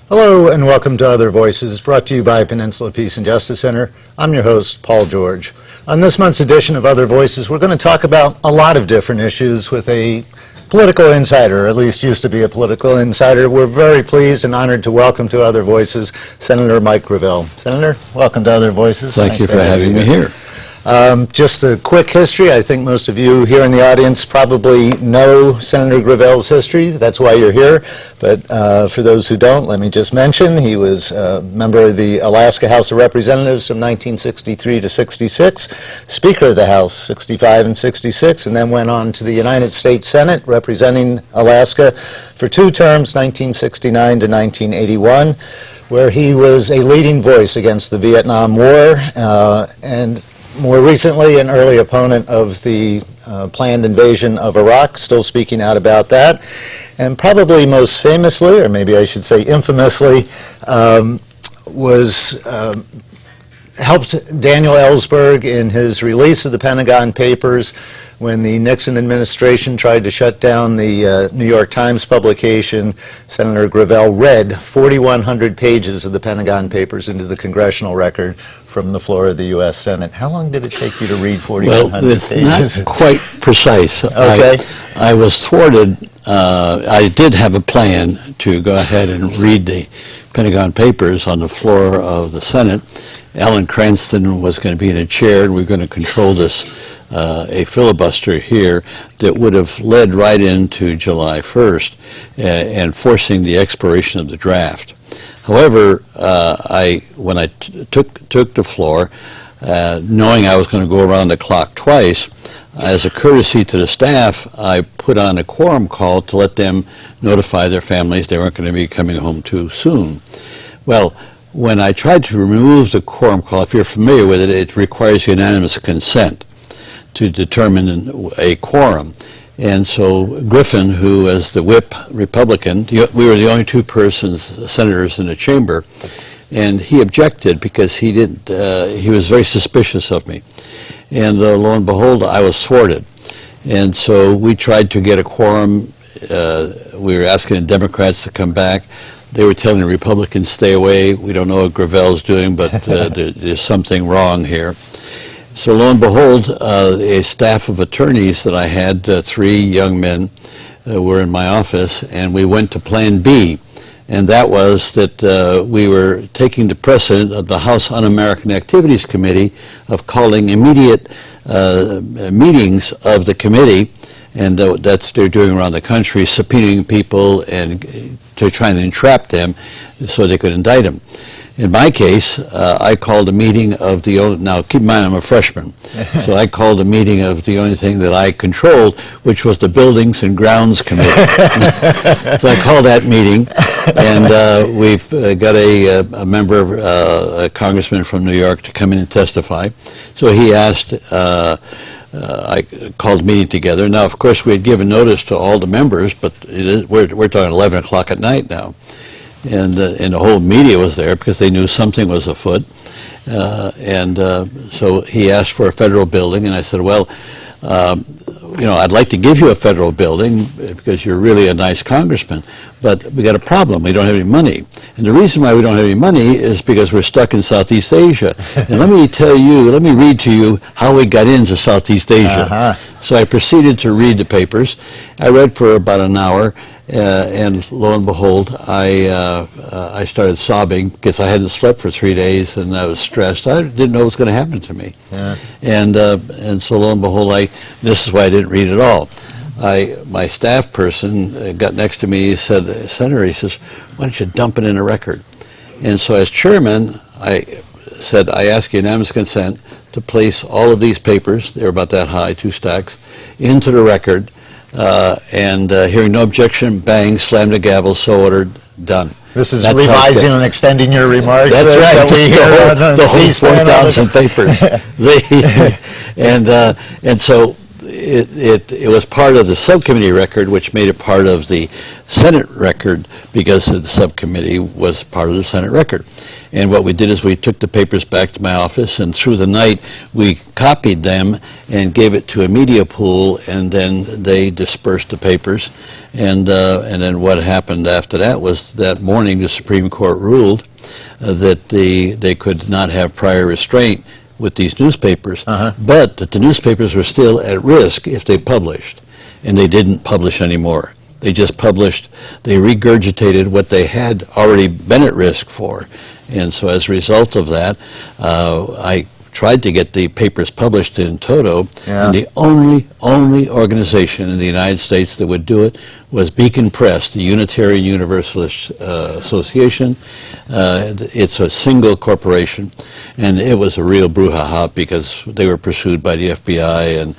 Hello and welcome to Other Voices, brought to you by Peninsula Peace and Justice Center. I'm your host, Paul George. On this month's edition of Other Voices, we're going to talk about a lot of different issues with a political insider, or at least used to be a political insider. We're very pleased and honored to welcome to Other Voices Senator Mike Gravel. Senator, welcome to Other Voices. Thank you for having me here. Just a quick history. I think most of you here in the audience probably know Senator Gravel's history. That's why you're here. But for those who don't, let me just mention he was a member of the Alaska House of Representatives from 1963 to 66, Speaker of the House 65 and 66, and then went on to the United States Senate representing Alaska for 2 terms, 1969 to 1981, where he was a leading voice against the Vietnam War and more recently, an early opponent of the planned invasion of Iraq, still speaking out about that. And probably most famously, or maybe I should say infamously, helped Daniel Ellsberg in his release of the Pentagon Papers when the Nixon administration tried to shut down the New York Times publication. Senator Gravel read 4,100 pages of the Pentagon Papers into the congressional record from the floor of the U.S. Senate. How long did it take you to read 4,100 pages? Well, it's not quite precise. Okay. I was thwarted. I did have a plan to go ahead and read the Pentagon Papers on the floor of the Senate. Alan Cranston was going to be in a chair, and we were going to control this, a filibuster here that would have led right into July 1st and forcing the expiration of the draft. However, when I took the floor, knowing I was going to go around the clock twice, as a courtesy to the staff, I put on a quorum call to let them notify their families they weren't going to be coming home too soon. Well, when I tried to remove the quorum call, if you're familiar with it, it requires unanimous consent to determine a quorum. And so Griffin, who was the whip Republican, we were the only 2 senators in the chamber, and he objected because he was very suspicious of me. And lo and behold, I was thwarted. And so we tried to get a quorum. We were asking the Democrats to come back. They were telling the Republicans, stay away. We don't know what Gravel's doing, but there's something wrong here. So lo and behold, a staff of attorneys that I had, 3 young men, were in my office, and we went to Plan B. And that was that we were taking the precedent of the House Un-American Activities Committee of calling immediate meetings of the committee, and that's they're doing around the country, subpoenaing people and to try and entrap them so they could indict them. In my case, I called a meeting of the only, now keep in mind I'm a freshman, so I called a meeting of the only thing that I controlled, which was the Buildings and Grounds Committee. So I called that meeting, and we've got a member, a congressman from New York, to come in and testify. So he asked, I called the meeting together. Now, of course, we had given notice to all the members, but we're talking 11 o'clock at night now. And the whole media was there because they knew something was afoot. So he asked for a federal building, and I said, well, I'd like to give you a federal building because you're really a nice congressman, but we got a problem. We don't have any money. And the reason why we don't have any money is because we're stuck in Southeast Asia. And let me read to you how we got into Southeast Asia. So I proceeded to read the papers. I read for about an hour. And lo and behold, I started sobbing because I hadn't slept for 3 days and I was stressed. I didn't know what was going to happen to me. Yeah. And so lo and behold, this is why I didn't read it all. My staff person got next to me. He said, Senator, he says, why don't you dump it in a record? And so as chairman, I said, I ask unanimous consent to place all of these papers, they were about that high, 2 stacks, into the record. Hearing no objection, bang, slam the gavel, so ordered, done. This is revising and extending your remarks. That's right. That we hear the whole 4,000 papers. And so it was part of the subcommittee record, which made it part of the Senate record because the subcommittee was part of the Senate record. And what we did is we took the papers back to my office, and through the night we copied them and gave it to a media pool, and then they dispersed the papers. And then what happened after that was that morning the Supreme Court ruled that they could not have prior restraint with these newspapers, but that the newspapers were still at risk if they published, and they didn't publish anymore. They just published, they regurgitated what they had already been at risk for. And so as a result of that, I tried to get the papers published in toto, and the only organization in the United States that would do it was Beacon Press, the Unitarian Universalist Association. It's a single corporation, and it was a real brouhaha because they were pursued by the FBI, and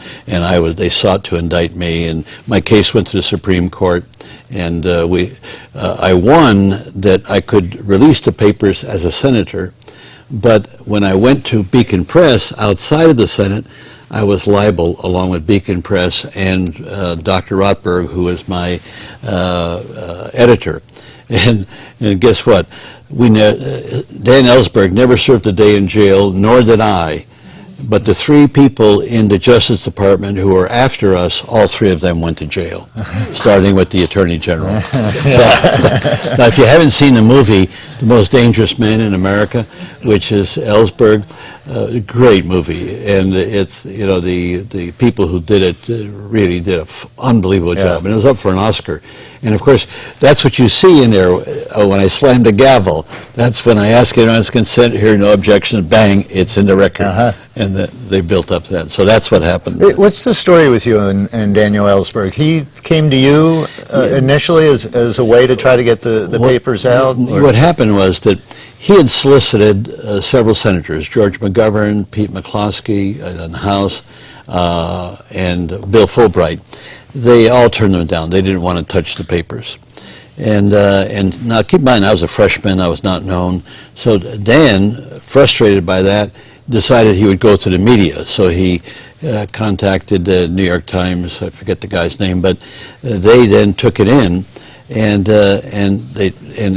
they sought to indict me, and my case went to the Supreme Court, and I won that I could release the papers as a senator. But when I went to Beacon Press outside of the Senate, I was liable, along with Beacon Press and Dr. Rotberg, who was my editor. And guess what? Dan Ellsberg never served a day in jail, nor did I. But the three people in the Justice Department who were after us, all three of them went to jail, starting with the Attorney General. So, now, if you haven't seen the movie, The Most Dangerous Man in America, which is Ellsberg, great movie. And it's, you know, the people who did it really did an unbelievable job. And it was up for an Oscar. And, of course, that's what you see in there when I slammed the gavel. That's when I ask anyone's consent, hear no objection, bang, it's in the record. And they built up that. So that's what happened. What's the story with you and Daniel Ellsberg? He came to you initially as a way to try to get the papers out? What happened was that he had solicited several senators, George McGovern, Pete McCloskey in the House, and Bill Fulbright. They all turned them down. They didn't want to touch the papers. And now keep in mind, I was a freshman. I was not known. So Dan, frustrated by that, decided he would go to the media. So he contacted the New York Times. I forget the guy's name, but they then took it in, and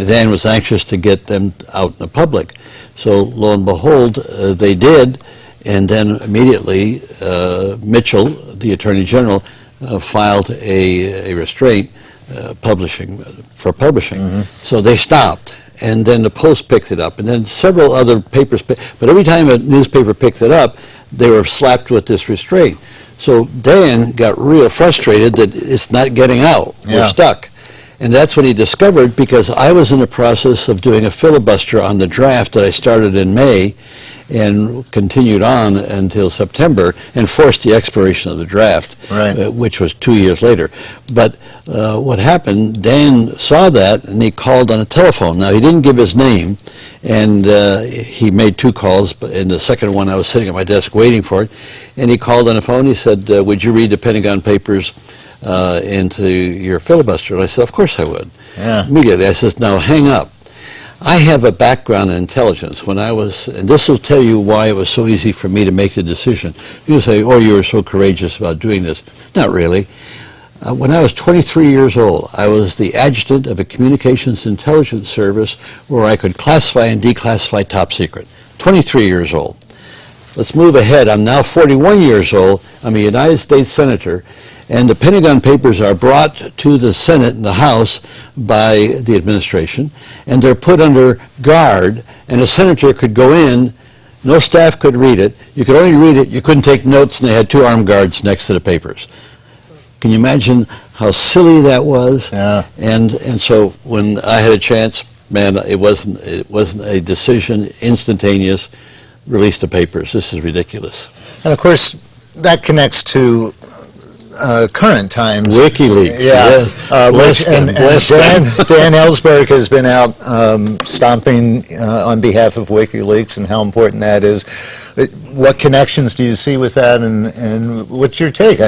Dan was anxious to get them out in the public. So lo and behold, they did, and then immediately Mitchell, the Attorney General, filed a restraint publishing. So they stopped. And then the Post picked it up, and then several other papers. But every time a newspaper picked it up, they were slapped with this restraint. So Dan got real frustrated that it's not getting out. We're stuck. And that's what he discovered, because I was in the process of doing a filibuster on the draft that I started in May and continued on until September and forced the expiration of the draft, which was 2 years later. But what happened, Dan saw that and he called on a telephone. Now, he didn't give his name, and he made two calls, but in the second one I was sitting at my desk waiting for it, and he called on the phone. He said, would you read the Pentagon Papers into your filibuster? And I said, of course I would. Immediately I said, now hang up. I have a background in intelligence. When I was, and this will tell you why it was so easy for me to make the decision. You say, oh, you were so courageous about doing this. Not really. When I was 23 years old, I was the adjutant of a communications intelligence service where I could classify and declassify top secret. 23 years old. Let's move ahead. I'm now 41 years old. I'm a United States Senator. And the Pentagon Papers are brought to the Senate and the House by the administration, and they're put under guard, and a senator could go in, no staff could read it, you could only read it, you couldn't take notes, and they had two armed guards next to the papers. Can you imagine how silly that was? And so when I had a chance, man, it wasn't a decision, instantaneous, release the papers. This is ridiculous. And of course, that connects to current times. WikiLeaks. Dan Ellsberg has been out stomping on behalf of WikiLeaks and how important that is. What connections do you see with that, and what's your take?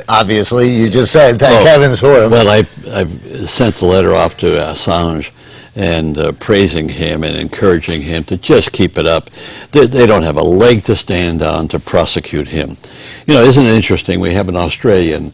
Obviously, you just said thank heavens for him. Well, I've sent the letter off to Assange, praising him and encouraging him to just keep it up. They don't have a leg to stand on to prosecute him. You know, isn't it interesting? We have an Australian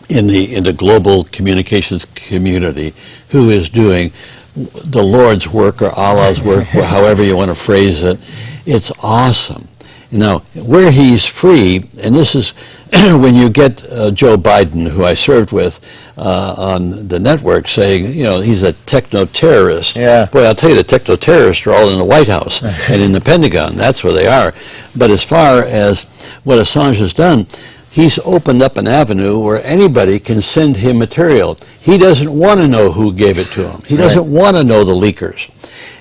in the global communications community who is doing the Lord's work or Allah's work, or however you want to phrase it. It's awesome. Now, where he's free, and this is when you get Joe Biden, who I served with on the network, saying, you know, he's a techno-terrorist. Yeah. Boy, I'll tell you, the techno-terrorists are all in the White House and in the Pentagon. That's where they are. But as far as what Assange has done, he's opened up an avenue where anybody can send him material. He doesn't want to know who gave it to him. He doesn't want to know the leakers.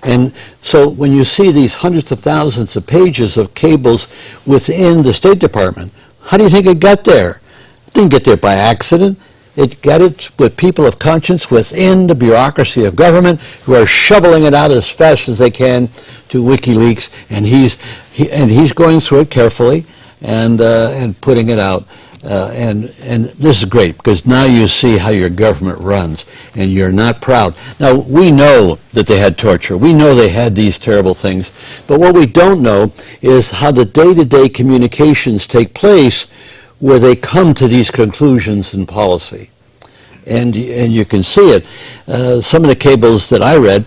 And so when you see these hundreds of thousands of pages of cables within the State Department, how do you think it got there? It didn't get there by accident. It got it with people of conscience within the bureaucracy of government who are shoveling it out as fast as they can to WikiLeaks, and he's going through it carefully and putting it out. And this is great, because now you see how your government runs, and you're not proud. Now, we know that they had torture. We know they had these terrible things. But what we don't know is how the day-to-day communications take place where they come to these conclusions in policy. And you can see it. Some of the cables that I read,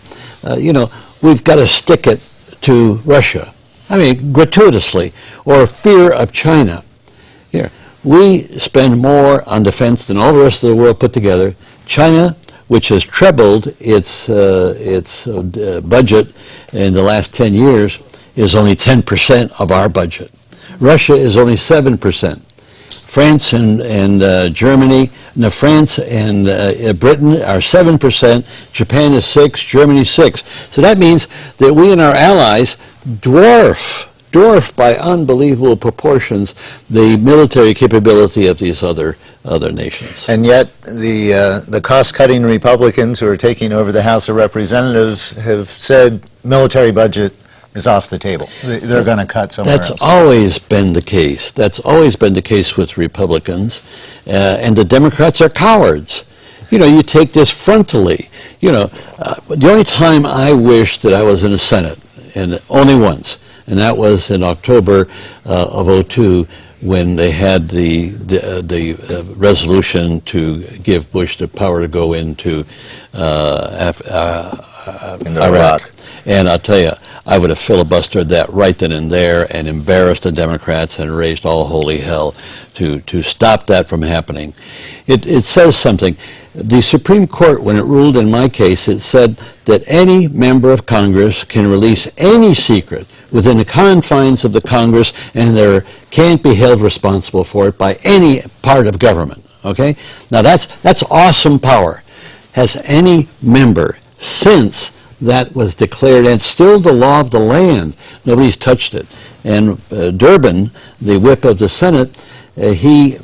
you know, we've got to stick it to Russia. I mean, gratuitously, or fear of China. Here. We spend more on defense than all the rest of the world put together. China, which has trebled its budget in the last 10 years, is only 10% of our budget. Russia is only 7%. France and Germany, no, France and Britain are 7%. Japan is 6%. Germany 6%. So that means that we and our allies dwarf by unbelievable proportions the military capability of these other nations. And yet the cost-cutting Republicans who are taking over the House of Representatives have said military budget is off the table. They're going to cut somewhere else. That's always been the case. That's always been the case with Republicans. And the Democrats are cowards. You know, you take this frontally. You know, the only time I wish that I was in the Senate, and only once, and that was in October of '02, when they had the resolution to give Bush the power to go into Iraq. And I'll tell you, I would have filibustered that right then and there and embarrassed the Democrats and raised all holy hell to stop that from happening. It says something. The Supreme Court, when it ruled in my case, it said that any member of Congress can release any secret within the confines of the Congress, and there can't be held responsible for it by any part of government. Okay? Now that's awesome power. Has any member since that was declared, and still the law of the land, nobody's touched it. And Durbin, the whip of the Senate, he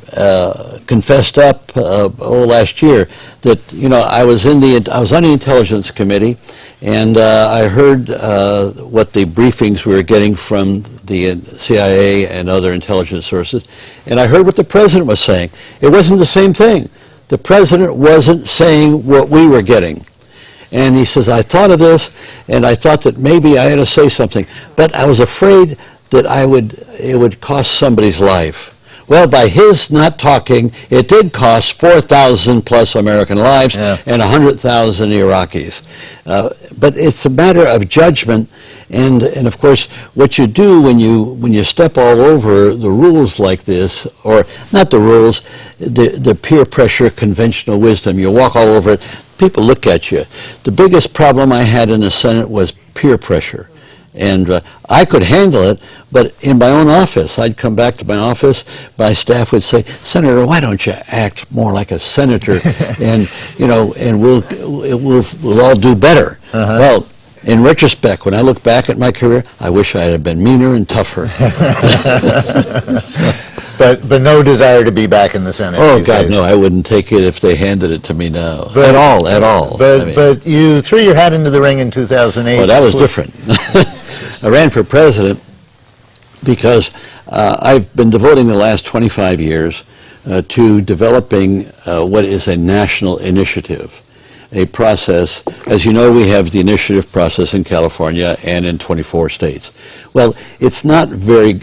confessed up last year that, you know, I was on the Intelligence Committee, and I heard what the briefings we were getting from the CIA and other intelligence sources, and I heard what the president was saying. It wasn't the same thing. The president wasn't saying what we were getting. And he says, I thought of this, and I thought that maybe I had to say something, but I was afraid that it would cost somebody's life. Well, by his not talking, it did cost 4,000 plus American lives and 100,000 Iraqis. But it's a matter of judgment, and of course, what you do when you step all over the rules like this, or not the rules, the peer pressure, conventional wisdom, you walk all over it, people look at you. The biggest problem I had in the Senate was peer pressure. And I could handle it, but in my own office, I'd come back to my office, my staff would say, Senator, why don't you act more like a senator, and we'll all do better. Well, in retrospect, when I look back at my career, I wish I had been meaner and tougher. But no desire to be back in the Senate. Oh, God, no, I wouldn't take it if they handed it to me now. At all. But you threw your hat into the ring in 2008. Well, that was different. I ran for president because I've been devoting the last 25 years to developing what is a national initiative. a process. As you know, we have the initiative process in California and in 24 states. Well, it's not a very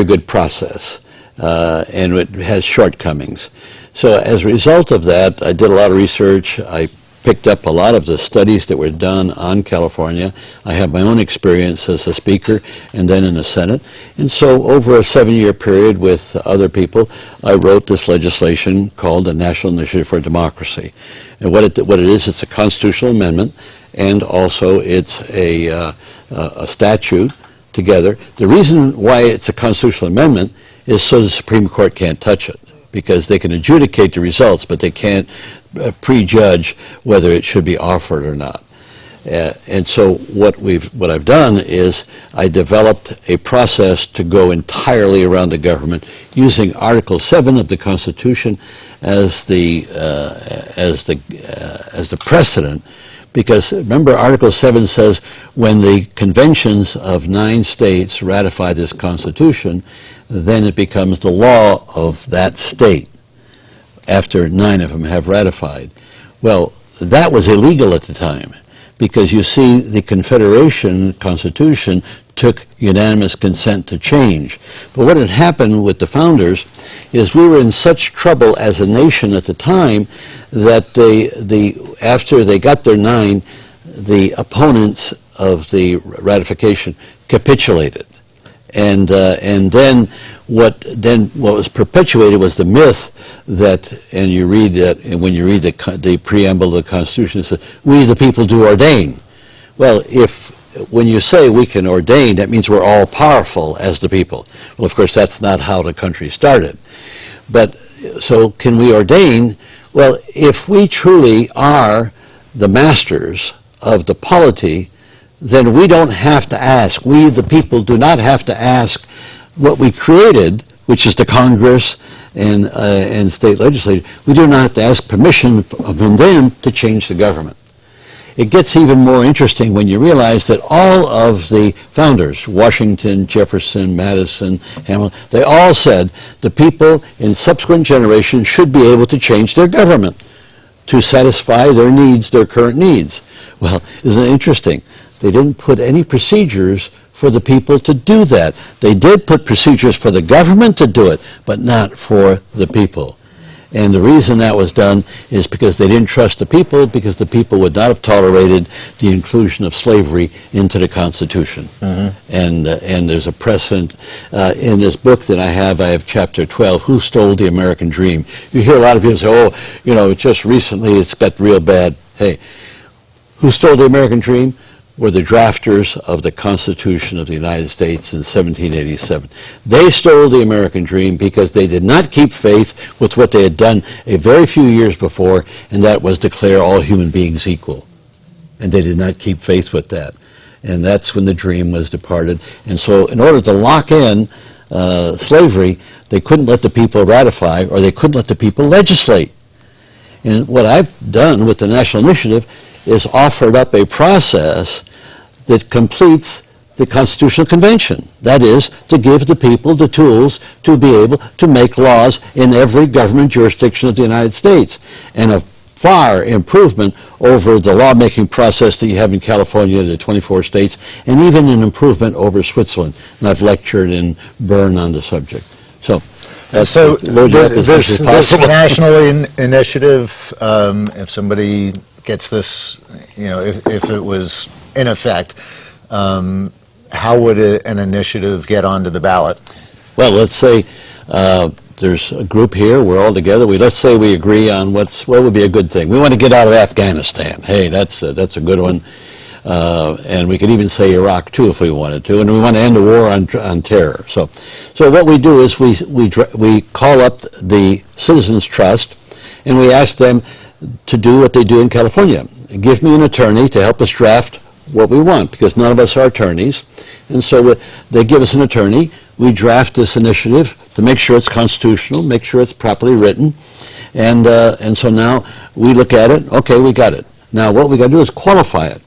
good process, and it has shortcomings. So as a result of that, I did a lot of research. I picked up a lot of the studies that were done on California. I have my own experience as a speaker and then in the Senate. And so over a 7-year period with other people, I wrote this legislation called the National Initiative for Democracy. And what it is, it's a constitutional amendment, and also it's a statute together. The reason why it's a constitutional amendment is so the Supreme Court can't touch it, because they can adjudicate the results, but they can't prejudge whether it should be offered or not. And so what I've done is I developed a process to go entirely around the government using Article 7 of the Constitution as the precedent. Because remember, Article 7 says when the conventions of 9 states ratify this Constitution, then it becomes the law of that state after 9 of them have ratified. Well, that was illegal at the time, because you see, the Confederation Constitution took unanimous consent to change. But what had happened with the founders is we were in such trouble as a nation at the time that after they got their 9, the opponents of the ratification capitulated. And then what was perpetuated was the myth that, and you read that, and when you read the preamble of the Constitution, it says, "We the people do ordain." Well, when you say we can ordain, that means we're all powerful as the people. Well, of course, that's not how the country started. But so can we ordain? Well, if we truly are the masters of the polity, then we don't have to ask. We, the people, do not have to ask what we created, which is the Congress and state legislature. We do not have to ask permission from them to change the government. It gets even more interesting when you realize that all of the founders, Washington, Jefferson, Madison, Hamilton, they all said the people in subsequent generations should be able to change their government to satisfy their needs, their current needs. Well, isn't it interesting? They didn't put any procedures for the people to do that. They did put procedures for the government to do it, but not for the people. And the reason that was done is because they didn't trust the people, because the people would not have tolerated the inclusion of slavery into the Constitution. Mm-hmm. And there's a precedent. In this book that I have chapter 12, Who Stole the American Dream? You hear a lot of people say, oh, just recently it's got real bad. Hey, who stole the American dream? Were the drafters of the Constitution of the United States in 1787. They stole the American dream because they did not keep faith with what they had done a very few years before, and that was declare all human beings equal. And they did not keep faith with that. And that's when the dream was departed. And so in order to lock in slavery, they couldn't let the people ratify, or they couldn't let the people legislate. And what I've done with the National Initiative is offered up a process that completes the Constitutional Convention. That is, to give the people the tools to be able to make laws in every government jurisdiction of the United States, and a far improvement over the lawmaking process that you have in California, the 24 states, and even an improvement over Switzerland. And I've lectured in Bern on the subject. So this national initiative, if somebody gets this, if it was in effect, how would an initiative get onto the ballot? Well, let's say there's a group here, we're all together, let's say we agree on what would be a good thing. We want to get out of Afghanistan. Hey, that's a good one. And we could even say Iraq too if we wanted to, and we want to end the war on terror. So what we do is we call up the Citizens Trust, and we ask them to do what they do in California. Give me an attorney to help us draft what we want, because none of us are attorneys. And so they give us an attorney. We draft this initiative to make sure it's constitutional, make sure it's properly written. And so now we look at it. Okay, we got it. Now what we got to do is qualify it.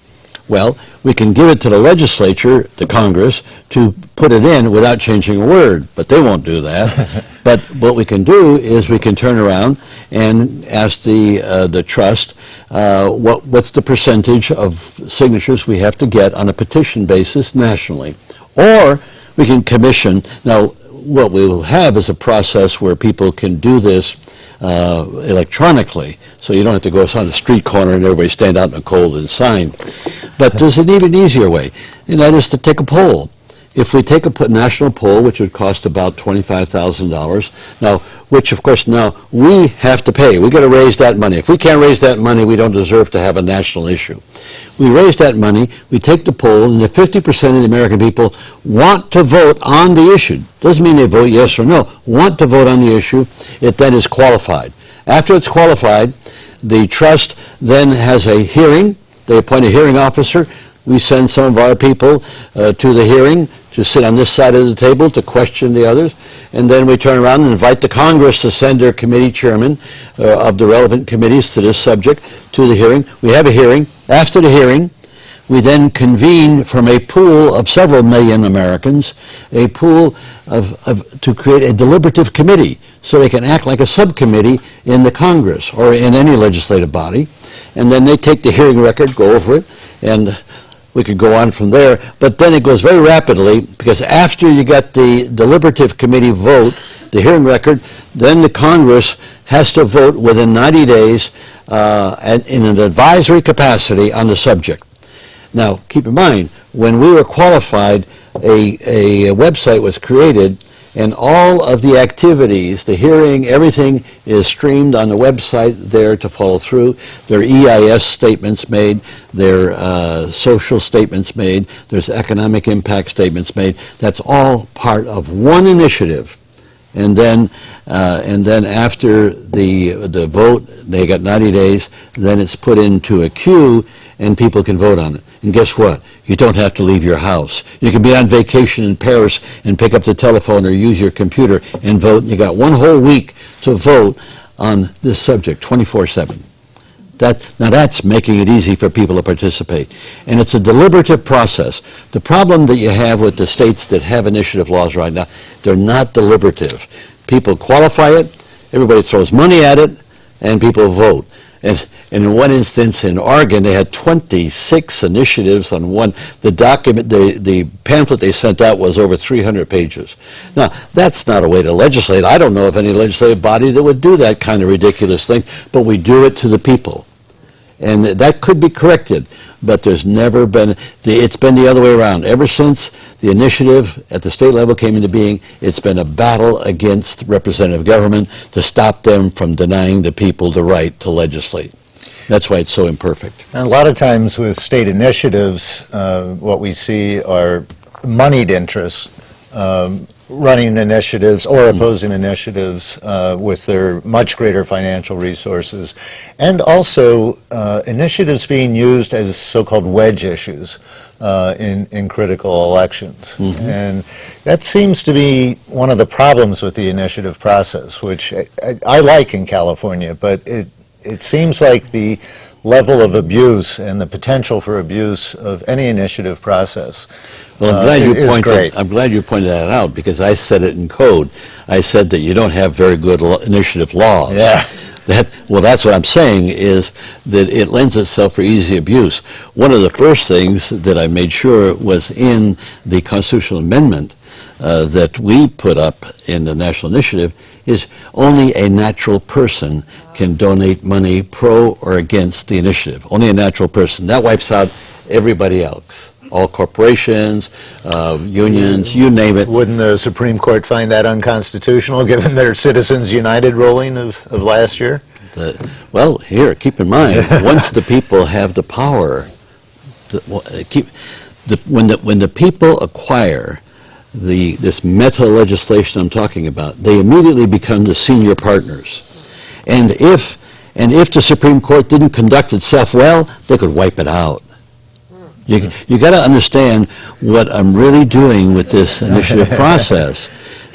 Well, we can give it to the legislature, the Congress, to put it in without changing a word, but they won't do that. But what we can do is we can turn around and ask the trust what's the percentage of signatures we have to get on a petition basis nationally. Or we can commission. Now, what we will have is a process where people can do this electronically, so you don't have to go on the street corner and everybody stand out in the cold and sign. But there's an even easier way, and that is to take a poll. If we take a national poll, which would cost about $25,000, now, which of course now we have to pay. We've got to raise that money. If we can't raise that money, we don't deserve to have a national issue. We raise that money, we take the poll, and if 50% of the American people want to vote on the issue, doesn't mean they vote yes or no, want to vote on the issue, it then is qualified. After it's qualified, the trust then has a hearing. They appoint a hearing officer. We send some of our people to the hearing to sit on this side of the table to question the others, and then we turn around and invite the Congress to send their committee chairman of the relevant committees to this subject to the hearing. We have a hearing. After the hearing, we then convene from a pool of several million Americans, a pool to create a deliberative committee so they can act like a subcommittee in the Congress or in any legislative body. And then they take the hearing record, go over it, and we could go on from there. But then it goes very rapidly, because after you get the deliberative committee vote, the hearing record, then the Congress has to vote within 90 days in an advisory capacity on the subject. Now, keep in mind, when we were qualified, a website was created, and all of the activities, the hearing, everything is streamed on the website there to follow through. There are EIS statements made, there are social statements made, there's economic impact statements made. That's all part of one initiative. And then after the vote, they got 90 days, then it's put into a queue, and people can vote on it. And guess what? You don't have to leave your house. You can be on vacation in Paris and pick up the telephone or use your computer and vote. And you got one whole week to vote on this subject, 24/7. Now that's making it easy for people to participate. And it's a deliberative process. The problem that you have with the states that have initiative laws right now, they're not deliberative. People qualify it, everybody throws money at it, and people vote. And in one instance in Oregon, they had 26 initiatives on one. The document, the pamphlet they sent out was over 300 pages. Now, that's not a way to legislate. I don't know of any legislative body that would do that kind of ridiculous thing, but we do it to the people. And that could be corrected, but there's never been, it's been the other way around. Ever since the initiative at the state level came into being, it's been a battle against representative government to stop them from denying the people the right to legislate. That's why it's so imperfect. And a lot of times with state initiatives, what we see are moneyed interests running initiatives or opposing initiatives with their much greater financial resources, and also initiatives being used as so-called wedge issues in critical elections. Mm-hmm. And that seems to be one of the problems with the initiative process, which I like in California, but it seems like the level of abuse and the potential for abuse of any initiative process well, I'm glad you pointed that out, because I said it in code. I said that you don't have very good initiative laws. Yeah. Well, that's what I'm saying, is that it lends itself for easy abuse. One of the first things that I made sure was in the constitutional amendment that we put up in the national initiative is only a natural person can donate money pro or against the initiative. Only a natural person. That wipes out everybody else. All corporations, unions, you name it. Wouldn't the Supreme Court find that unconstitutional, given their Citizens United ruling of last year? Well, here, keep in mind, once the people have the power, when the people acquire this meta legislation I'm talking about, they immediately become the senior partners. And if the Supreme Court didn't conduct itself well, they could wipe it out. You got to understand what I'm really doing with this initiative process.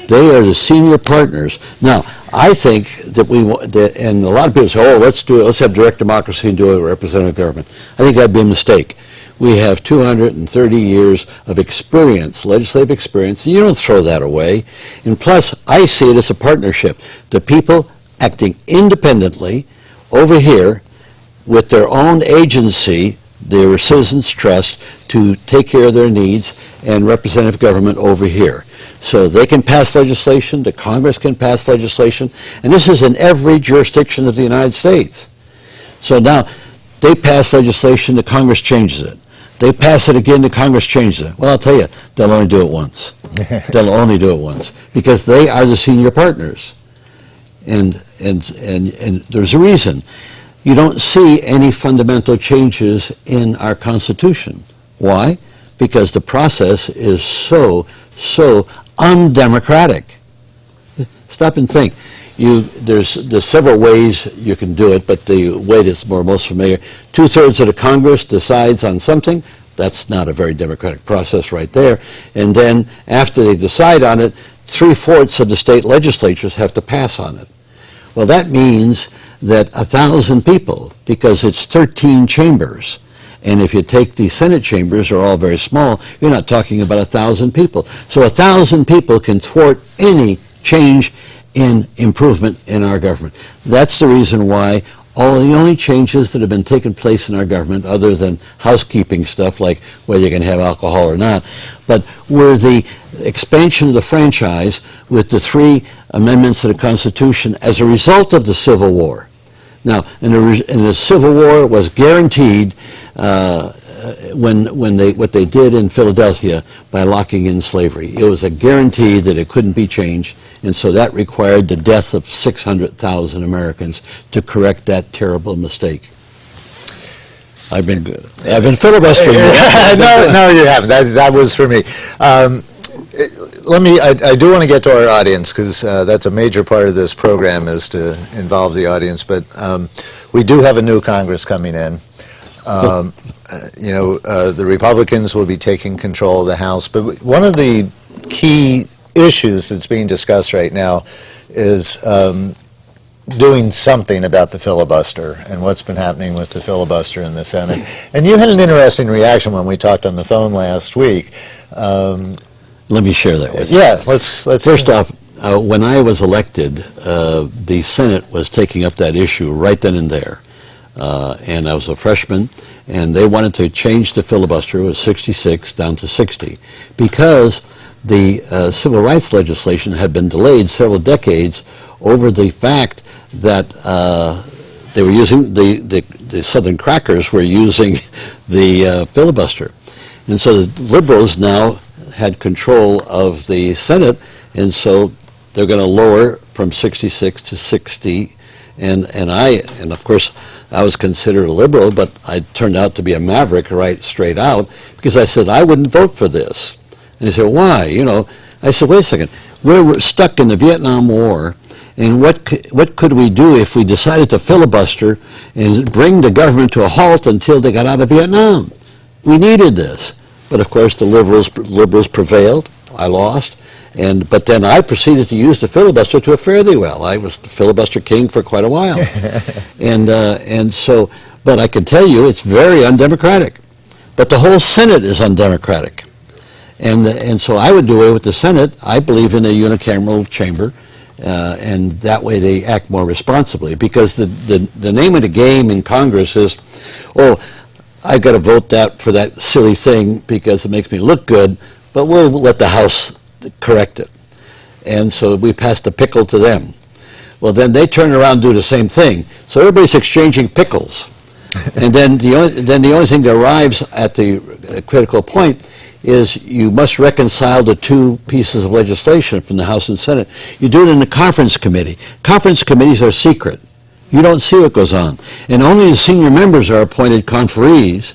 They are the senior partners. Now, I think that and a lot of people say, oh, let's have direct democracy and do a representative government. I think that'd be a mistake. We have 230 years of experience, legislative experience. You don't throw that away. And plus, I see it as a partnership. The people acting independently over here with their own agency, their citizens' trust, to take care of their needs, and representative government over here. So they can pass legislation, the Congress can pass legislation, and this is in every jurisdiction of the United States. So now, they pass legislation, the Congress changes it. They pass it again, the Congress changes it. Well, I'll tell you, they'll only do it once. They'll only do it once, because they are the senior partners. And there's a reason. You don't see any fundamental changes in our Constitution. Why? Because the process is so undemocratic. Stop and think. There's several ways you can do it, but the way that's most familiar, 2/3 of the Congress decides on something. That's not a very democratic process right there. And then after they decide on it, 3/4 of the state legislatures have to pass on it. Well, that means that 1,000 people, because it's 13 chambers, and if you take the Senate chambers, are all very small, you're not talking about 1,000 people. So 1,000 people can thwart any change in improvement in our government. That's the reason why the only changes that have been taking place in our government, other than housekeeping stuff like whether you can have alcohol or not, but were the expansion of the franchise with the 3 amendments to the Constitution as a result of the Civil War. Now, in the Civil War, it was guaranteed what they did in Philadelphia by locking in slavery. It was a guarantee that it couldn't be changed, and so that required the death of 600,000 Americans to correct that terrible mistake. I've been filibustering. No, you haven't. That was for me. I do want to get to our audience, because that's a major part of this program, is to involve the audience. But we do have a new Congress coming in. The Republicans will be taking control of the House. But one of the key issues that's being discussed right now is doing something about the filibuster and what's been happening with the filibuster in the Senate. And you had an interesting reaction when we talked on the phone last week. Let me share that with you. Yeah, let's. First off, when I was elected, the Senate was taking up that issue right then and there. And I was a freshman, and they wanted to change the filibuster. It was 66 down to 60, because the civil rights legislation had been delayed several decades over the fact that they were using, the Southern crackers were using the filibuster. And so the liberals now had control of the Senate, and so they're going to lower from 66 to 60. And of course, I was considered a liberal, but I turned out to be a maverick right straight out, because I said I wouldn't vote for this. And he said, why? I said, wait a second. We're stuck in the Vietnam War, and what could we do if we decided to filibuster and bring the government to a halt until they got out of Vietnam? We needed this. But of course, the liberals prevailed. I lost. But then I proceeded to use the filibuster to a fairly well. I was the filibuster king for quite a while. But I can tell you, it's very undemocratic. But the whole Senate is undemocratic. And so I would do away with the Senate. I believe in a unicameral chamber, and that way they act more responsibly. Because the name of the game in Congress is, I've got to vote for that silly thing because it makes me look good, but we'll let the House correct it. And so we pass the pickle to them. Well, then they turn around and do the same thing. So everybody's exchanging pickles. And then the only thing that arrives at the critical point is you must reconcile the 2 pieces of legislation from the House and Senate. You do it in the conference committee. Conference committees are secret. You don't see what goes on. And only the senior members are appointed conferees.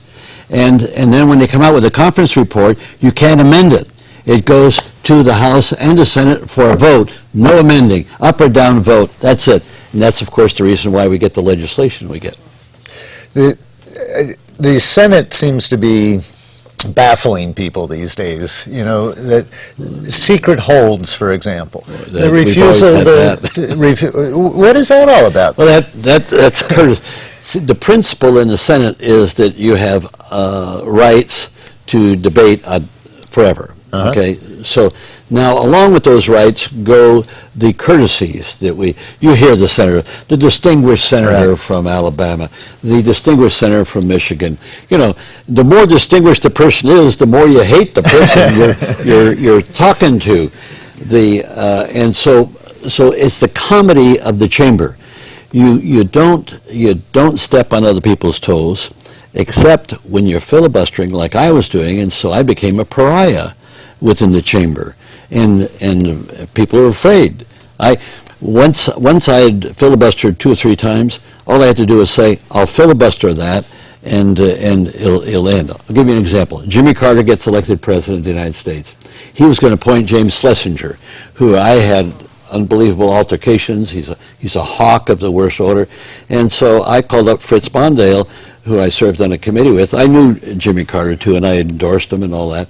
And then when they come out with a conference report, you can't amend it. It goes to the House and the Senate for a vote. No amending. Up or down vote. That's it. And that's, of course, the reason why we get the legislation we get. The Senate seems to be baffling people these days. That secret holds, for example. The refusal to what is that all about? Well, that's Curtis. See, the principle in the Senate is that you have rights to debate forever. Uh-huh. Okay, so now along with those rights go the courtesies that you hear the senator, the distinguished senator from Alabama, the distinguished senator from Michigan. You know, the more distinguished the person is, the more you hate the person you're talking to. And so it's the comedy of the chamber. You don't step on other people's toes, except when you're filibustering like I was doing, and so I became a pariah within the chamber, and people are afraid. Once I had filibustered 2 or 3 times, all I had to do was say, I'll filibuster that, and it'll end. I'll give you an example. Jimmy Carter gets elected president of the United States. He was going to appoint James Schlesinger, who I had unbelievable altercations. He's a hawk of the worst order. And so I called up Fritz Mondale, who I served on a committee with. I knew Jimmy Carter, too, and I endorsed him and all that.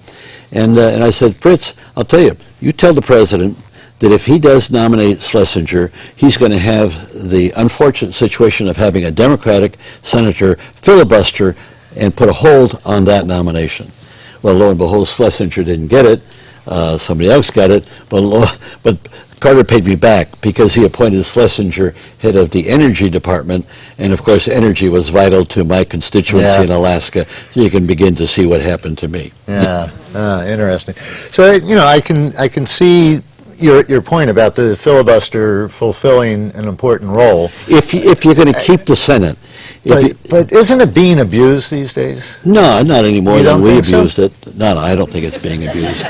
And I said, Fritz, I'll tell you, you tell the president that if he does nominate Schlesinger, he's going to have the unfortunate situation of having a Democratic senator filibuster and put a hold on that nomination. Well, lo and behold, Schlesinger didn't get it. Somebody else got it. But Carter paid me back because he appointed Schlesinger head of the Energy Department, and of course energy was vital to my constituency in Alaska, so you can begin to see what happened to me. Yeah, interesting. So, you know, I can see your point about the filibuster fulfilling an important role. If you're going to keep the Senate. But isn't it being abused these days? No, not anymore than we abused it. No, I don't think it's being abused.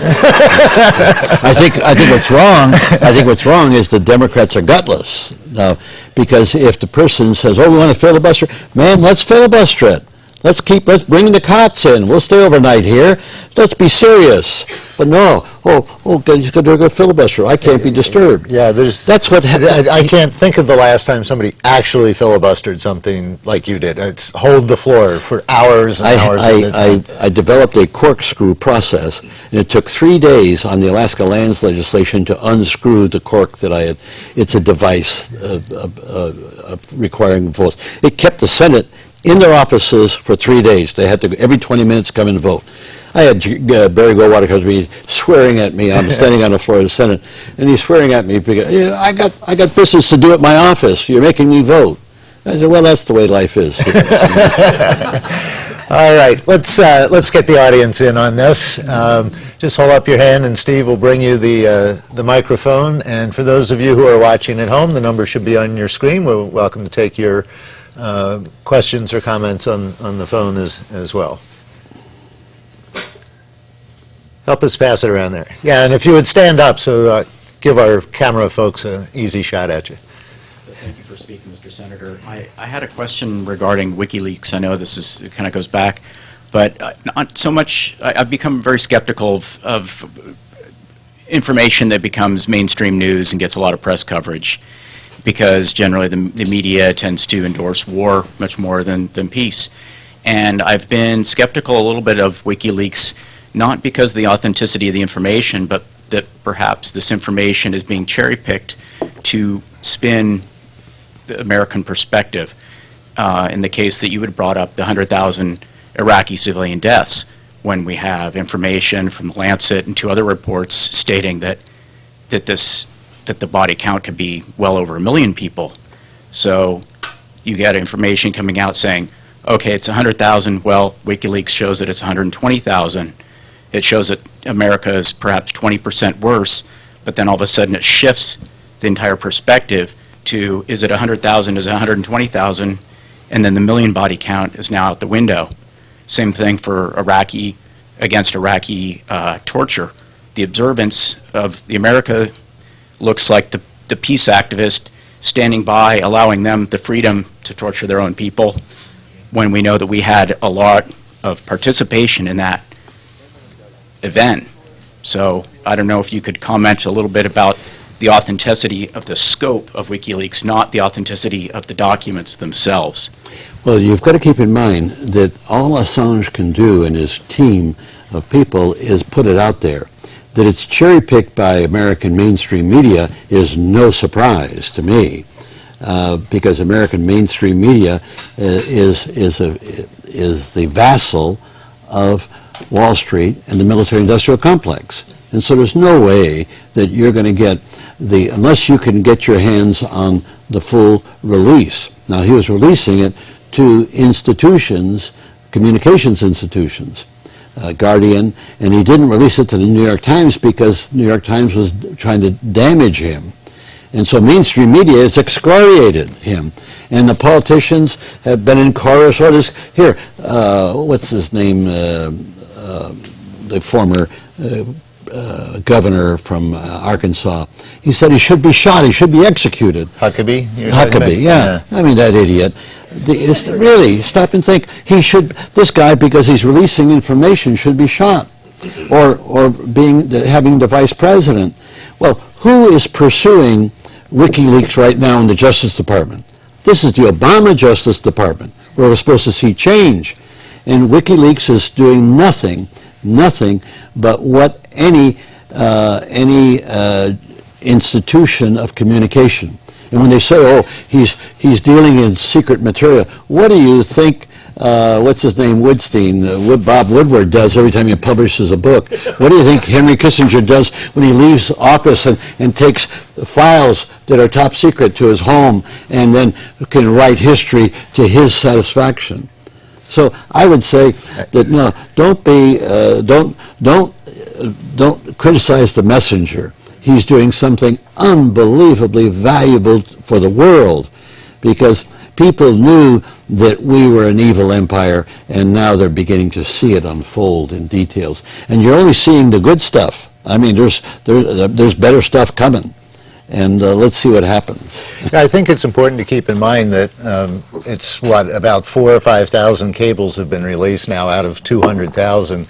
I think what's wrong is the Democrats are gutless now, because if the person says, "Oh, we want to filibuster," man, let's filibuster it. Let's bring the cots in. We'll stay overnight here. Let's be serious. But no, he's going to do a filibuster. I can't be disturbed. Yeah, that's what I can't think of the last time somebody actually filibustered something like you did. It's hold the floor for hours and hours. I developed a corkscrew process, and it took 3 days on the Alaska lands legislation to unscrew the cork that I had. It's a device requiring votes. It kept the Senate in their offices for 3 days. They had to every 20 minutes come and vote. I had Barry Goldwater come to me swearing at me. I'm standing on the floor of the Senate, and he's swearing at me because I got business to do at my office. You're making me vote. I said, well, that's the way life is. All right, let's get the audience in on this. Just hold up your hand, and Steve will bring you the microphone. And for those of you who are watching at home, the number should be on your screen. We're welcome to take your questions or comments on the phone as well. Help us pass it around there. Yeah, and if you would stand up, so give our camera folks an easy shot at you. Thank you for speaking, Mr. Senator. I had a question regarding WikiLeaks. I know it kind of goes back, but not so much. I've become very skeptical of information that becomes mainstream news and gets a lot of press coverage, because generally the media tends to endorse war much more than peace. And I've been skeptical a little bit of WikiLeaks, not because of the authenticity of the information, but that perhaps this information is being cherry-picked to spin the American perspective. In the case that you had brought up, the 100,000 Iraqi civilian deaths, when we have information from the Lancet and 2 other reports stating that the body count could be well over 1 million people. So you get information coming out saying, okay, it's 100,000. Well, WikiLeaks shows that it's 120,000. It shows that America is perhaps 20% worse, but then all of a sudden it shifts the entire perspective to, is it 100,000, is it 120,000, and then the million body count is now out the window. Same thing for Iraqi torture. The observance of the America looks like the peace activist standing by, allowing them the freedom to torture their own people, when we know that we had a lot of participation in that event. So I don't know if you could comment a little bit about the authenticity of the scope of WikiLeaks, not the authenticity of the documents themselves. Well, you've got to keep in mind that all Assange can do and his team of people is put it out there. That it's cherry-picked by American mainstream media is no surprise to me. because American mainstream media is the vassal of Wall Street and the military-industrial complex. And so there's no way that you're going to get unless you can get your hands on the full release. Now, he was releasing it to institutions, communications institutions, Guardian, and he didn't release it to the New York Times because the New York Times was trying to damage him. And so mainstream media has excoriated him. And the politicians have been in chorus orders. Here, what's his name? The former governor from Arkansas. He said he should be shot. He should be executed. Huckabee? Huckabee, yeah. I mean, that idiot. Really, stop and think. This guy, because he's releasing information, should be shot. Or having the vice president. Well, who is pursuing WikiLeaks right now in the Justice Department? This is the Obama Justice Department, where we're supposed to see change. And WikiLeaks is doing nothing but what any institution of communication. And when they say, oh, he's dealing in secret material, what do you think, what's his name, Bob Woodward does every time he publishes a book? What do you think Henry Kissinger does when he leaves office and takes files that are top secret to his home and then can write history to his satisfaction? So I would say that no, don't criticize the messenger. He's doing something unbelievably valuable for the world, because people knew that we were an evil empire, and now they're beginning to see it unfold in details. And you're only seeing the good stuff. I mean, there's better stuff coming. And let's see what happens. I think it's important to keep in mind that it's, about 4,000 or 5,000 cables have been released now out of 200,000.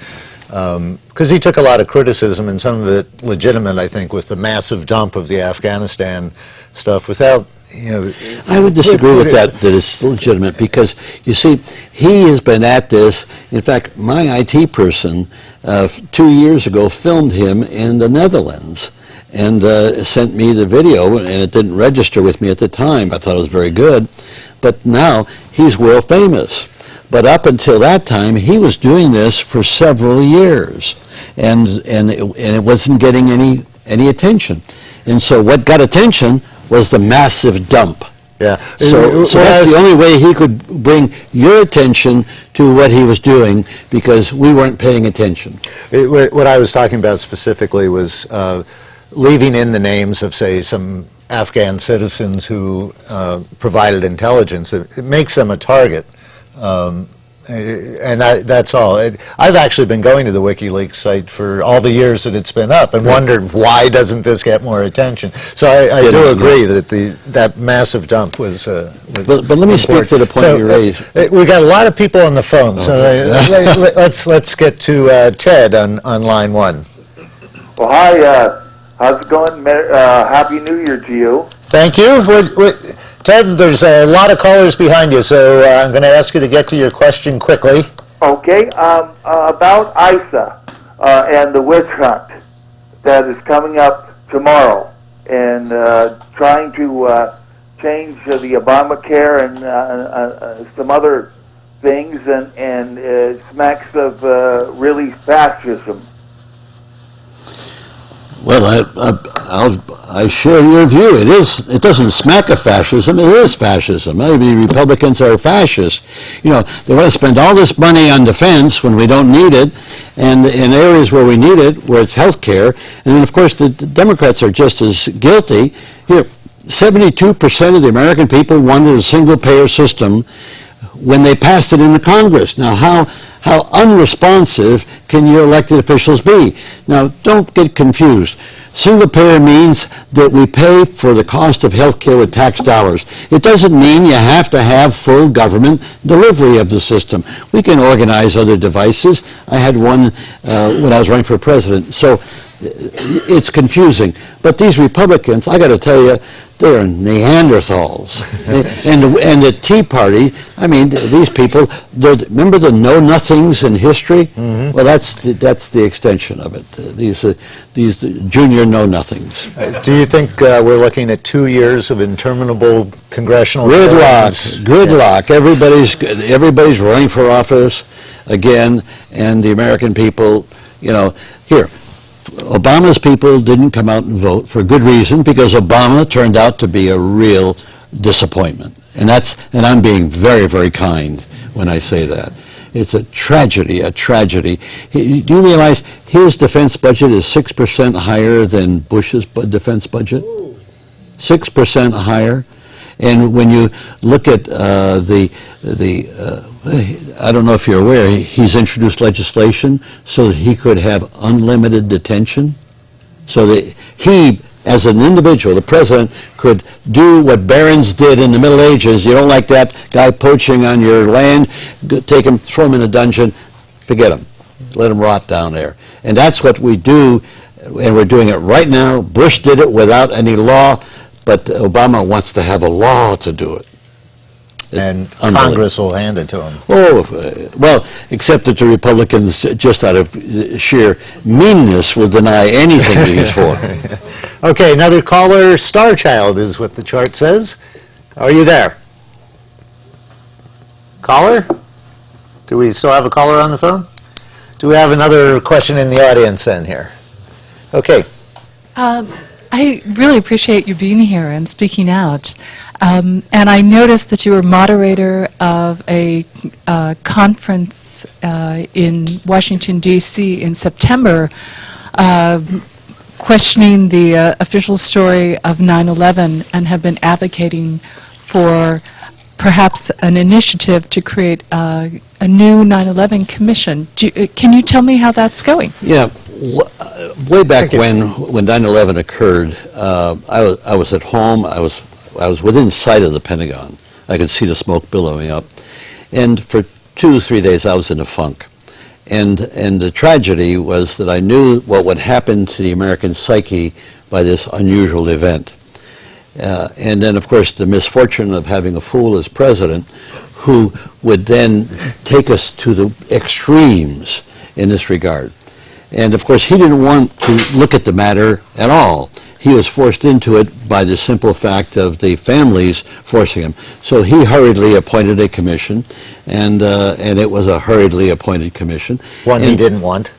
Because he took a lot of criticism, and some of it legitimate, I think, with the massive dump of the Afghanistan stuff without, I would disagree with that it's legitimate, because, you see, he has been at this. In fact, my IT person 2 years ago filmed him in the Netherlands and sent me the video, and it didn't register with me at the time. I thought it was very good. But now he's world famous. But up until that time, he was doing this for several years, and it wasn't getting any attention. And so what got attention was the massive dump. Yeah. So that's the only way he could bring your attention to what he was doing, because we weren't paying attention. What I was talking about specifically was leaving in the names of, say, some Afghan citizens who provided intelligence. It makes them a target. And that's all. I've actually been going to the WikiLeaks site for all the years that it's been up and wondered, why doesn't this get more attention? So I do agree that that massive dump was but let me speak to the point you raised. We got a lot of people on the phone, so let's get to Ted on line one. Well, hi. How's it going? Happy New Year to you. Thank you. Ted, there's a lot of callers behind you, so I'm going to ask you to get to your question quickly. Okay. About ISA and the witch hunt that is coming up tomorrow, and trying to change the Obamacare and some other things, and it smacks of really fascism. Well, I share your view. It doesn't smack of fascism. It is fascism. Maybe Republicans are fascists. They want to spend all this money on defense when we don't need it, and in areas where we need it, where it's health care. And then, of course, the Democrats are just as guilty. Here, 72% of the American people wanted a single-payer system when they passed it into Congress. Now, how unresponsive can your elected officials be? Now, don't get confused. Single payer means that we pay for the cost of health care with tax dollars. It doesn't mean you have to have full government delivery of the system. We can organize other devices. I had one when I was running for president. So it's confusing. But these Republicans, I got to tell you, They're Neanderthals. and the Tea Party, I mean, these people, remember the know-nothings in history? Mm-hmm. Well, that's the extension of it. These junior know-nothings. Do you think we're looking at 2 years of interminable congressional Gridlock. Everybody's running for office again, and the American people, here, Obama's people didn't come out and vote for good reason, because Obama turned out to be a real disappointment. And I'm being very, very kind when I say that. It's a tragedy. Do you realize his defense budget is 6% higher than Bush's defense budget? 6% higher. And when you look at I don't know if you're aware, he's introduced legislation so that he could have unlimited detention, so that he, as an individual, the president, could do what barons did in the Middle Ages. You don't like that guy poaching on your land, take him, throw him in a dungeon, forget him, let him rot down there. And that's what we do, and we're doing it right now. Bush did it without any law, but Obama wants to have a law to do it. And Congress will hand it to him. Oh, well, except that the Republicans, just out of sheer meanness, will deny anything that he's for. Okay, another caller, Starchild is what the chart says. Are you there? Caller? Do we still have a caller on the phone? Do we have another question in the audience then here? Okay. I really appreciate you being here and speaking out. And I noticed that you were moderator of a conference in Washington, D.C. in September, questioning the official story of 9/11, and have been advocating for perhaps an initiative to create a new 9/11 commission. Can you tell me how that's going? Yeah. Way back when 9/11 occurred, I was at home. I was within sight of the Pentagon. I could see the smoke billowing up, and for 2 or 3 days I was in a funk. And the tragedy was that I knew what would happen to the American psyche by this unusual event. And then, of course, the misfortune of having a fool as president, who would then take us to the extremes in this regard. And of course, he didn't want to look at the matter at all. He was forced into it by the simple fact of the families forcing him. So he hurriedly appointed a commission, and it was a hurriedly appointed commission. One he didn't want.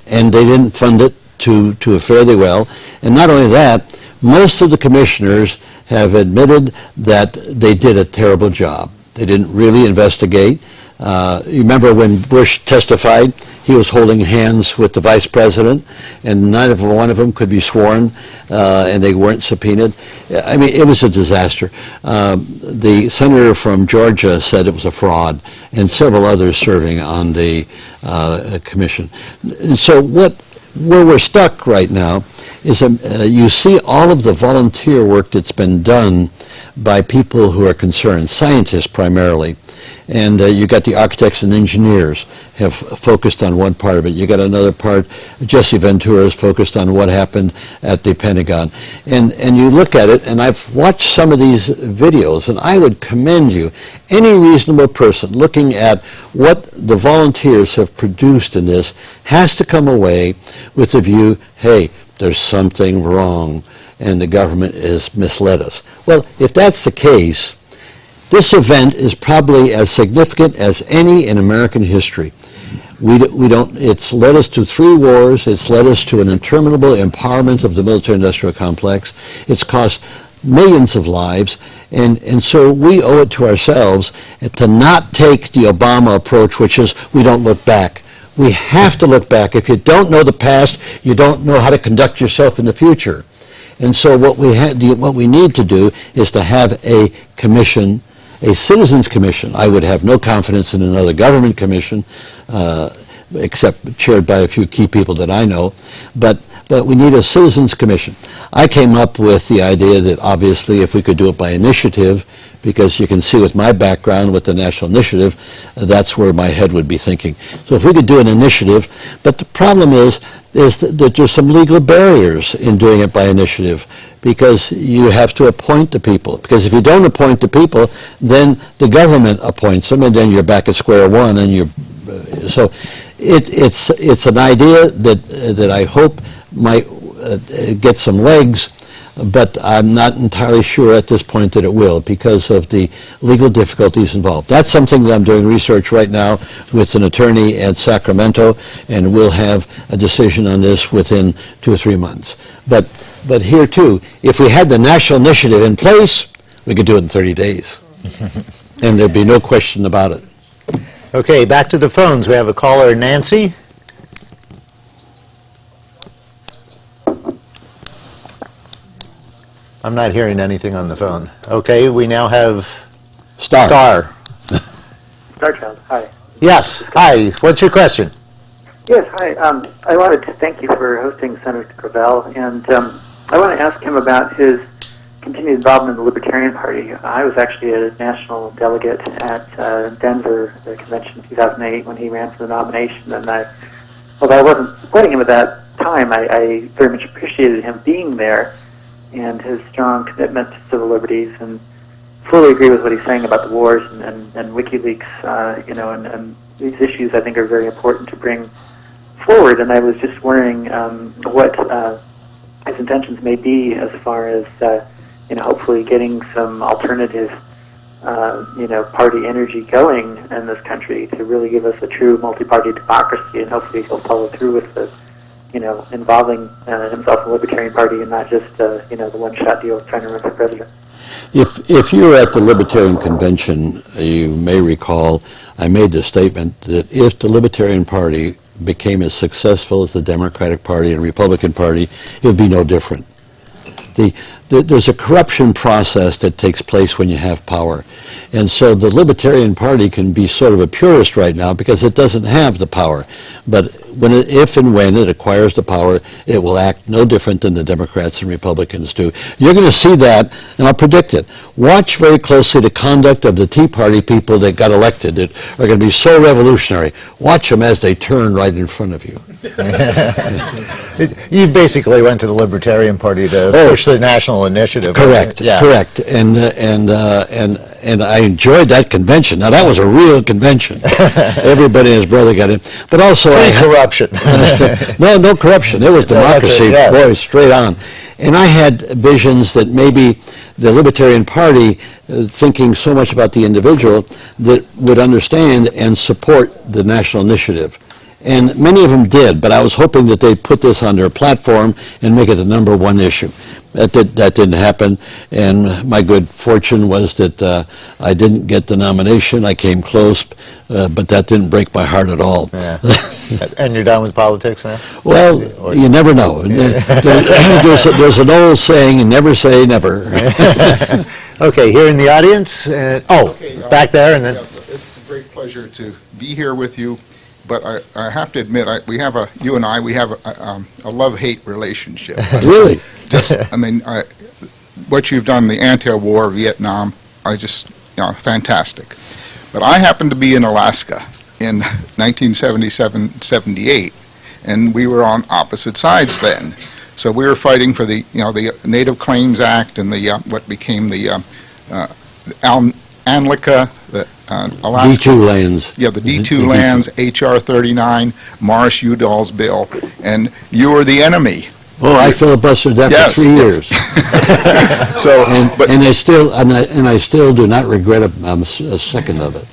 And they didn't fund it to fairly well. And not only that, most of the commissioners have admitted that they did a terrible job. They didn't really investigate. You remember when Bush testified, he was holding hands with the vice president, and neither one of them could be sworn, and they weren't subpoenaed. I mean, it was a disaster. The senator from Georgia said it was a fraud, and several others serving on the commission. And so where we're stuck right now is you see all of the volunteer work that's been done by people who are concerned, scientists primarily. And you got the architects and engineers have focused on one part of it. You got another part, Jesse Ventura is focused on what happened at the Pentagon. And you look at it, and I've watched some of these videos, and I would commend you, any reasonable person looking at what the volunteers have produced in this has to come away with the view, hey, there's something wrong, and the government has misled us. Well, if that's the case, this event is probably as significant as any in American history. It's led us to 3 wars. It's led us to an interminable empowerment of the military-industrial complex. It's cost millions of lives. And so we owe it to ourselves to not take the Obama approach, which is we don't look back. We have to look back. If you don't know the past, you don't know how to conduct yourself in the future. And so what we need to do is to have a commission, a citizens commission. I would have no confidence in another government commission, except chaired by a few key people that I know. But but we need a citizens commission. I came up with the idea that obviously if we could do it by initiative, because you can see with my background with the national initiative, that's where my head would be thinking. So if we could do an initiative, but the problem is that there's some legal barriers in doing it by initiative, because you have to appoint the people. Because if you don't appoint the people, then the government appoints them, and then you're back at square one, and so it's an idea that I hope might get some legs, but I'm not entirely sure at this point that it will because of the legal difficulties involved. That's something that I'm doing research right now with an attorney at Sacramento, and we'll have a decision on this within 2 or 3 months. But here too, if we had the national initiative in place, we could do it in 30 days. And there'd be no question about it. Okay, back to the phones. We have a caller, Nancy. I'm not hearing anything on the phone. Okay, we now have Star. Starchild, hi. Yes, hi. What's your question? Yes, hi. I wanted to thank you for hosting Senator Gravel, and I want to ask him about his continued involvement in the Libertarian Party. I was actually a national delegate at Denver, the convention in 2008, when he ran for the nomination, and although I wasn't supporting him at that time, I very much appreciated him being there and his strong commitment to civil liberties, and fully agree with what he's saying about the wars and WikiLeaks, and these issues I think are very important to bring forward. And I was just wondering what his intentions may be as far as hopefully getting some alternative party energy going in this country to really give us a true multi-party democracy, and hopefully he'll follow through with the involving himself in the Libertarian Party and not just the one-shot deal of trying to run for president. If you were at the Libertarian Convention, you may recall I made the statement that if the Libertarian Party became as successful as the Democratic Party and Republican Party, it would be no different. There's a corruption process that takes place when you have power. And so the Libertarian Party can be sort of a purist right now because it doesn't have the power. But if and when it acquires the power, it will act no different than the Democrats and Republicans do. You're going to see that, and I'll predict it. Watch very closely the conduct of the Tea Party people that got elected that are going to be so revolutionary. Watch them as they turn right in front of you. You basically went to the Libertarian Party to push the national initiative. Correct, yeah. Correct. And I enjoyed that convention. Now, that was a real convention. Everybody and his brother got in. But also... corruption. No corruption. It was democracy, yes. Boy, straight on. And I had visions that maybe the Libertarian Party, thinking so much about the individual, that would understand and support the national initiative. And many of them did, but I was hoping that they'd put this on their platform and make it the #1 issue. That didn't happen, and my good fortune was that I didn't get the nomination. I came close, but that didn't break my heart at all. Yeah. And you're done with politics now? Well, you never know. There's an old saying, never say never. Okay, here in the audience. Back there, and then... Yes, it's a great pleasure to be here with you. But I have to admit, you and I, we have a love-hate relationship. Really? What you've done, the anti-war, Vietnam, fantastic. But I happened to be in Alaska in 1977-78, and we were on opposite sides then. So we were fighting for the Native Claims Act and the what became the ANLCA, the Alaska. D2 lands. Yeah, the D2 lands, H.R. 39, Morris Udall's bill, and you were the enemy. Oh, I filibustered that for 3 years. So, and I still do not regret a second of it.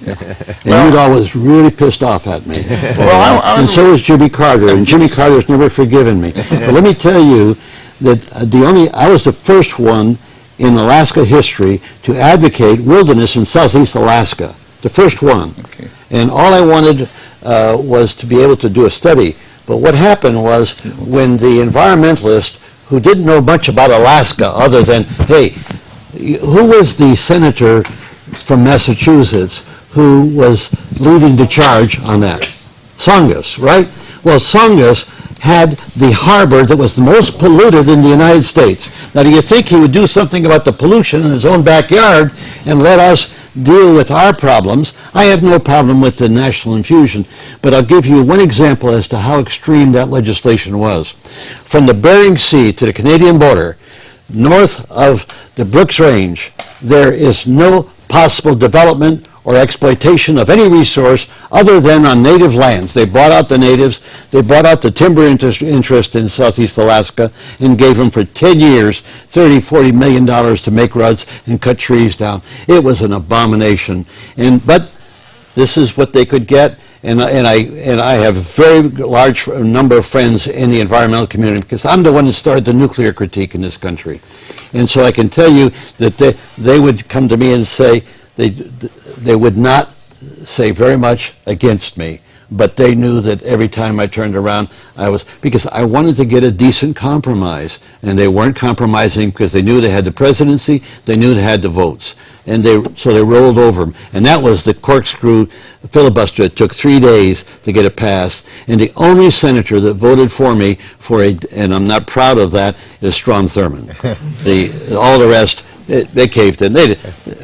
And Udall was really pissed off at me. And so was Jimmy Carter, and Jimmy Carter's never forgiven me. But let me tell you that I was the first one in Alaska history to advocate wilderness in southeast Alaska. The first one. Okay. And all I wanted was to be able to do a study. But what happened was when the environmentalist, who didn't know much about Alaska other than, hey, who was the senator from Massachusetts who was leading the charge on that? Tsongas, right? Well, Tsongas had the harbor that was the most polluted in the United States. Now, do you think he would do something about the pollution in his own backyard and let us deal with our problems? I have no problem with the national infusion, but I'll give you one example as to how extreme that legislation was. From the Bering Sea to the Canadian border, north of the Brooks Range, there is no possible development or exploitation of any resource other than on native lands. They bought out the natives, they bought out the timber interest in Southeast Alaska and gave them for 10 years $30-40 million to make roads and cut trees down. It was an abomination. But this is what they could get, and I have a very large number of friends in the environmental community because I'm the one that started the nuclear critique in this country. And so I can tell you that they would come to me and say, they would not say very much against me, but they knew that every time I turned around, because I wanted to get a decent compromise, and they weren't compromising because they knew they had the presidency, they knew they had the votes, and so they rolled over them. And that was the corkscrew filibuster. It took 3 days to get it passed, and the only senator that voted for me and I'm not proud of that, is Strom Thurmond. All the rest, they caved in.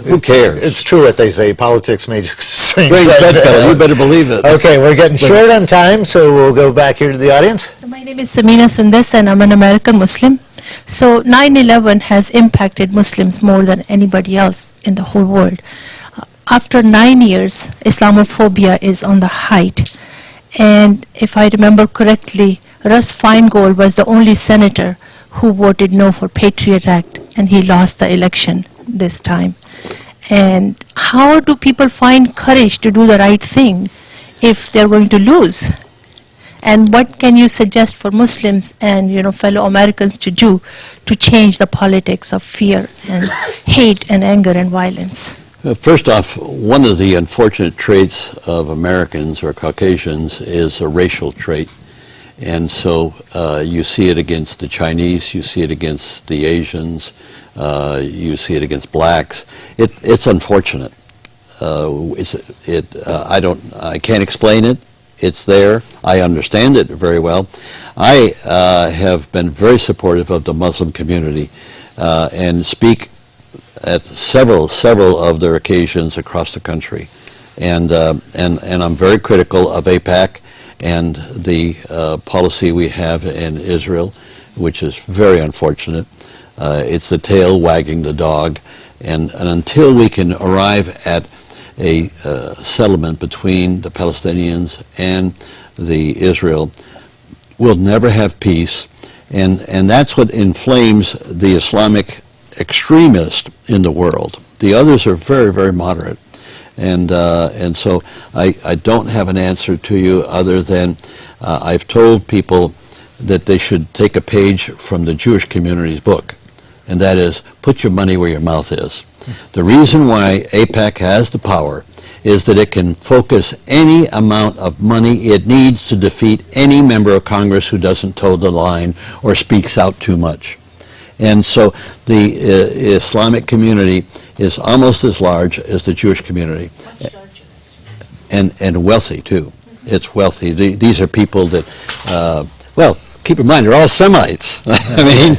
Who cares? It's true what they say. Politics makes strange bedfellow. You better believe it. Okay, we're getting short on time, so we'll go back here to the audience. So my name is Samina Sundas and I'm an American Muslim. So 9/11 has impacted Muslims more than anybody else in the whole world. After 9 years, Islamophobia is on the height. And if I remember correctly, Russ Feingold was the only senator who voted no for Patriot Act, and he lost the election this time. And how do people find courage to do the right thing if they're going to lose? And what can you suggest for Muslims and fellow Americans to do to change the politics of fear and hate and anger and violence? First off, one of the unfortunate traits of Americans or Caucasians is a racial trait. And so you see it against the Chinese, you see it against the Asians, you see it against blacks. It's unfortunate. I can't explain it. It's there. I understand it very well. I have been very supportive of the Muslim community and speak at several of their occasions across the country. And I'm very critical of AIPAC and the policy we have in Israel, which is very unfortunate. It's the tail wagging the dog. And until we can arrive at a settlement between the Palestinians and the Israel, we'll never have peace. And that's what inflames the Islamic extremist in the world. The others are very, very moderate. And so I don't have an answer to you other than I've told people that they should take a page from the Jewish community's book, and that is, put your money where your mouth is. The reason why AIPAC has the power is that it can focus any amount of money it needs to defeat any member of Congress who doesn't toe the line or speaks out too much. And so the Islamic community is almost as large as the Jewish community. And wealthy, too. It's wealthy. These are people that, keep in mind, they're all Semites. I mean,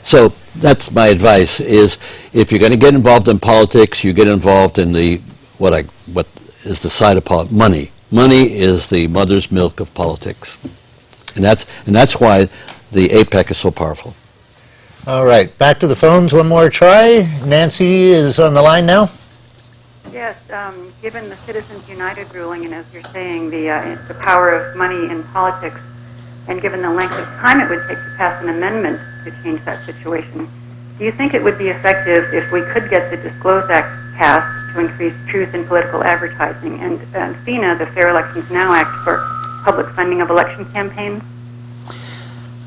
so that's my advice, is if you're going to get involved in politics, you get involved in what is the side of politics. Money. Money is the mother's milk of politics. And that's why the AIPAC is so powerful. All right, back to the phones one more try. Nancy is on the line now. Yes, given the Citizens United ruling, and as you're saying, the power of money in politics, and given the length of time it would take to pass an amendment to change that situation, do you think it would be effective if we could get the Disclose Act passed to increase truth in political advertising, and FENA, the Fair Elections Now Act, for public funding of election campaigns?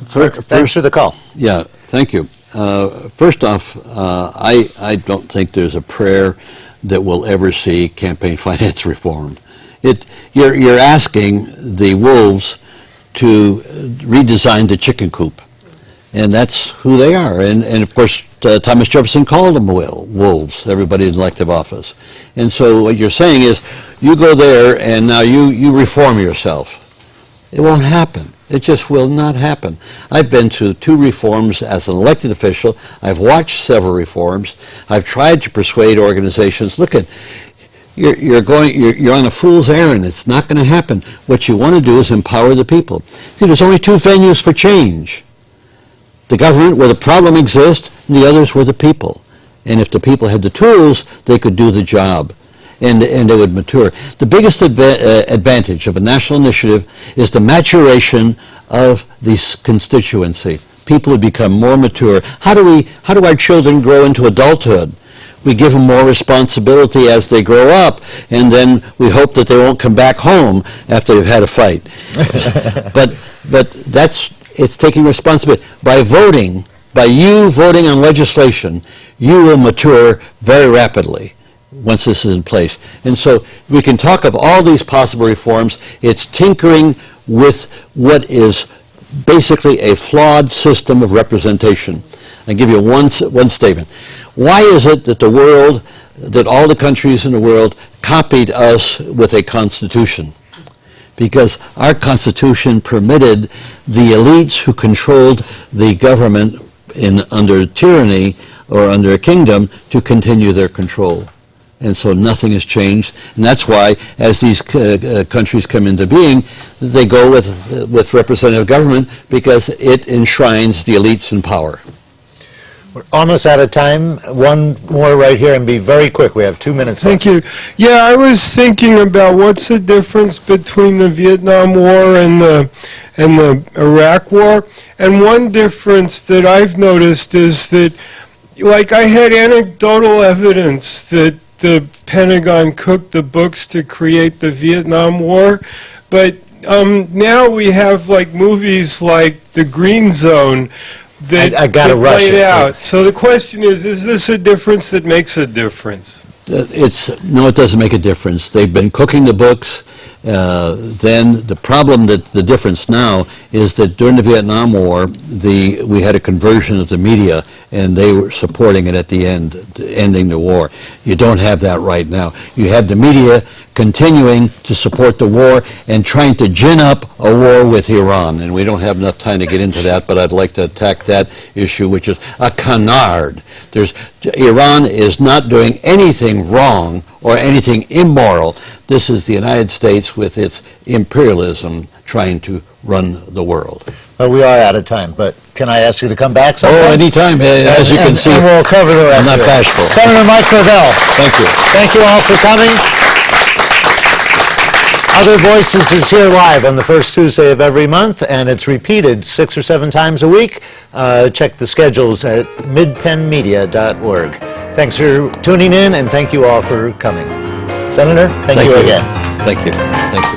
Thanks for the call. Yeah, thank you. First off, I don't think there's a prayer that will ever see campaign finance reformed. You're asking the wolves to redesign the chicken coop, and that's who they are. And of course, Thomas Jefferson called them wolves, everybody in elective office. And so what you're saying is, you go there and now you reform yourself. It won't happen. It just will not happen. I've been to 2 reforms as an elected official. I've watched several reforms. I've tried to persuade organizations, look at, you're on a fool's errand. It's not going to happen. What you want to do is empower the people. See, there's only 2 venues for change. The government, where the problem exists, and the others were the people. And if the people had the tools, they could do the job, and they would mature. The biggest advantage of a national initiative is the maturation of the constituency. People would become more mature. How do our children grow into adulthood? We give them more responsibility as they grow up, and then we hope that they won't come back home after they've had a fight. but it's taking responsibility. By you voting on legislation, you will mature very rapidly once this is in place. And so we can talk of all these possible reforms. It's tinkering with what is basically a flawed system of representation. I'll give you one statement. Why is it that all the countries in the world copied us with a constitution? Because our constitution permitted the elites who controlled the government under tyranny or under a kingdom to continue their control. And so nothing has changed. And that's why, as these countries come into being, they go with representative government, because it enshrines the elites in power. We're almost out of time. One more right here, and be very quick. We have 2 minutes left. Thank you. Yeah, I was thinking about what's the difference between the Vietnam War and the Iraq War. And one difference that I've noticed is that, like, I had anecdotal evidence that the Pentagon cooked the books to create the Vietnam War, but now we have like movies like The Green Zone that I gotta rush played it. out. So the question is this a difference that makes a difference? No, it doesn't make a difference. They've been cooking the books. Then the problem, the difference now is that during the Vietnam War, we had a conversion of the media, and they were supporting it at the end, ending the war. You don't have that right now. You have the media continuing to support the war and trying to gin up a war with Iran. And we don't have enough time to get into that, but I'd like to attack that issue, which is a canard. Iran is not doing anything wrong or anything immoral. This is the United States with its imperialism trying to run the world. Well, we are out of time, but can I ask you to come back sometime? Oh, anytime. As you can see, and we'll cover the rest I'm not of it. bashful. Senator Mike Gravel. Thank you. Thank you all for coming. Other Voices is here live on the first Tuesday of every month, and it's repeated 6 or 7 times a week. Check the schedules at midpenmedia.org. Thanks for tuning in, and thank you all for coming. Senator, thank you again. Thank you. Thank you.